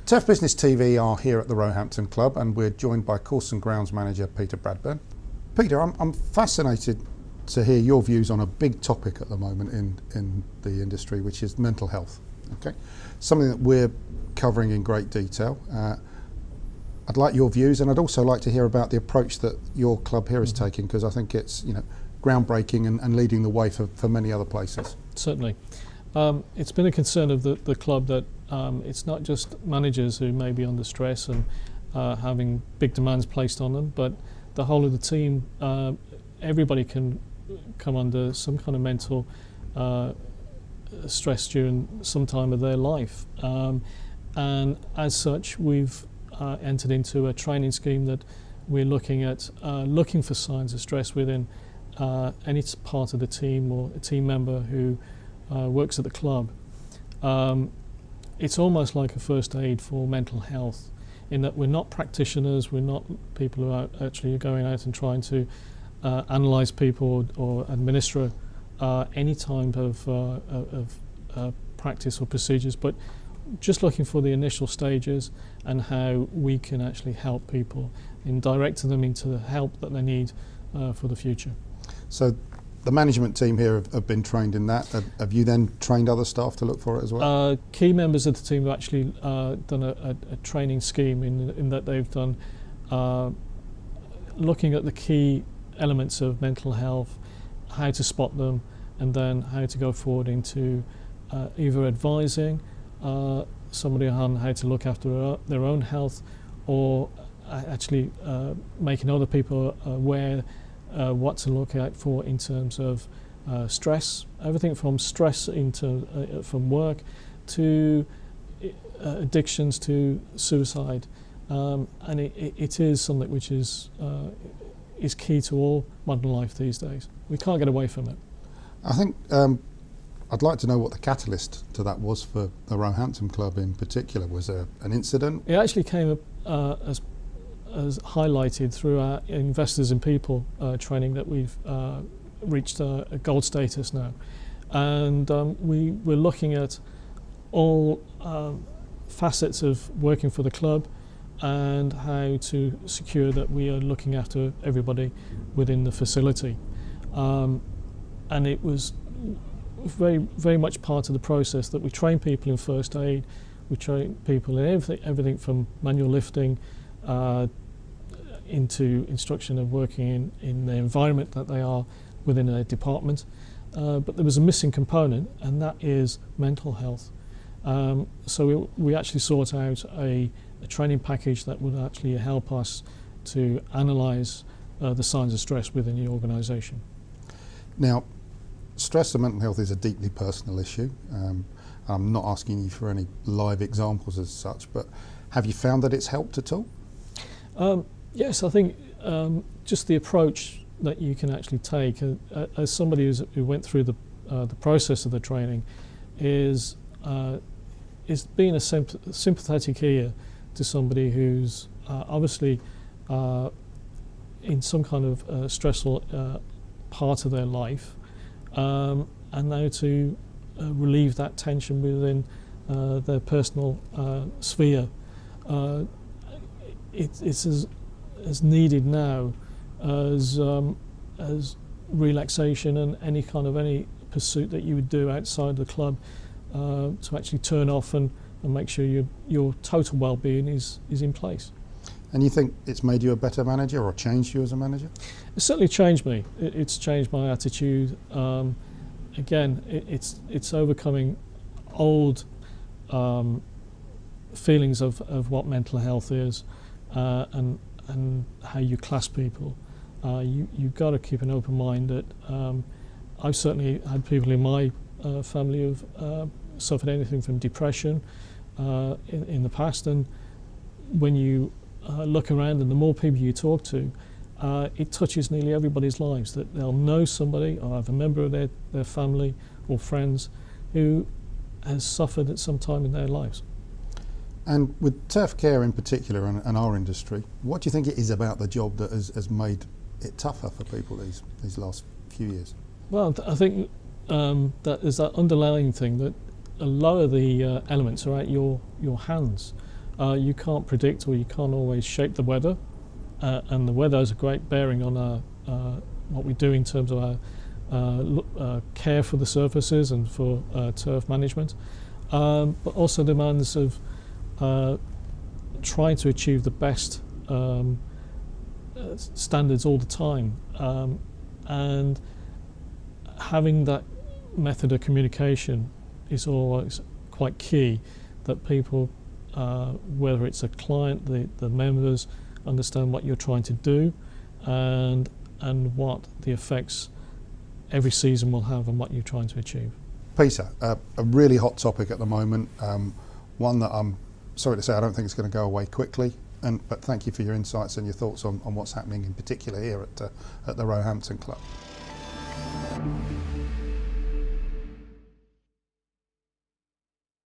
Turf Business TV are here at the Roehampton Club, and we're joined by Course and Grounds Manager Peter Bradburn. Peter, I'm fascinated to hear your views on a big topic at the moment in the industry, which is mental health. Okay, something that we're covering in great detail. I'd like your views, and I'd also like to hear about the approach that your club here is taking, because I think it's groundbreaking and leading the way for many other places. Certainly. It's been a concern of the club that it's not just managers who may be under stress and having big demands placed on them, but the whole of the team. Everybody can come under some kind of mental stress during some time of their life, and as such we've entered into a training scheme that we're looking at looking for signs of stress within any part of the team or a team member who works at the club. It's almost like a first aid for mental health, in that we're not practitioners, we're not people who are actually going out and trying to analyse people or administer any type of practice or procedures, but just looking for the initial stages and how we can actually help people in directing them into the help that they need for the future. So the management team here have been trained in that. Have you then trained other staff to look for it as well? Key members of the team have actually done a training scheme in that they've done looking at the key elements of mental health, how to spot them, and then how to go forward into either advising somebody on how to look after their own health, or actually making other people aware what to look out for in terms of stress, everything from stress into from work to addictions to suicide, and it is something which is key to all modern life these days. We can't get away from it. I think I'd like to know what the catalyst to that was for the Roehampton Club in particular. Was there an incident? It actually came up as highlighted through our Investors in People training that we've reached a gold status now, and we're looking at all facets of working for the club and how to secure that we are looking after everybody within the facility, and it was very, very much part of the process that we train people in first aid, we train people in everything from manual lifting into instruction of working in the environment that they are within a department, but there was a missing component, and that is mental health. So we actually sought out a training package that would actually help us to analyse the signs of stress within the organisation. Now, stress and mental health is a deeply personal issue. I'm not asking you for any live examples as such, but have you found that it's helped at all? Yes, I think just the approach that you can actually take as somebody who went through the process of the training is being a sympathetic ear to somebody who's obviously in some kind of stressful part of their life, and now to relieve that tension within their personal sphere. It's as needed now as relaxation and any pursuit that you would do outside the club, to actually turn off and make sure your total well-being is in place. And you think it's made you a better manager or changed you as a manager? It's certainly changed me. It's changed my attitude. Again, it's overcoming old feelings of what mental health is, and how you class people. You've got to keep an open mind that I've certainly had people in my family who've suffered anything from depression in the past, and when you look around and the more people you talk to, it touches nearly everybody's lives, that they'll know somebody or have a member of their family or friends who has suffered at some time in their lives. And with turfcare in particular and our industry, what do you think it is about the job that has made it tougher for people these last few years? Well, I think that is that underlying thing that a lot of the elements are at your hands. You can't predict, or you can't always shape the weather, and the weather has a great bearing on what we do in terms of our care for the surfaces and for turf management, but also demands of trying to achieve the best standards all the time, and having that method of communication is always quite key, that people, whether it's a client, the members, understand what you're trying to do and what the effects every season will have on what you're trying to achieve. Peter, a really hot topic at the moment, one that I'm sorry to say I don't think it's going to go away quickly, but thank you for your insights and your thoughts on what's happening in particular here at the Roehampton Club.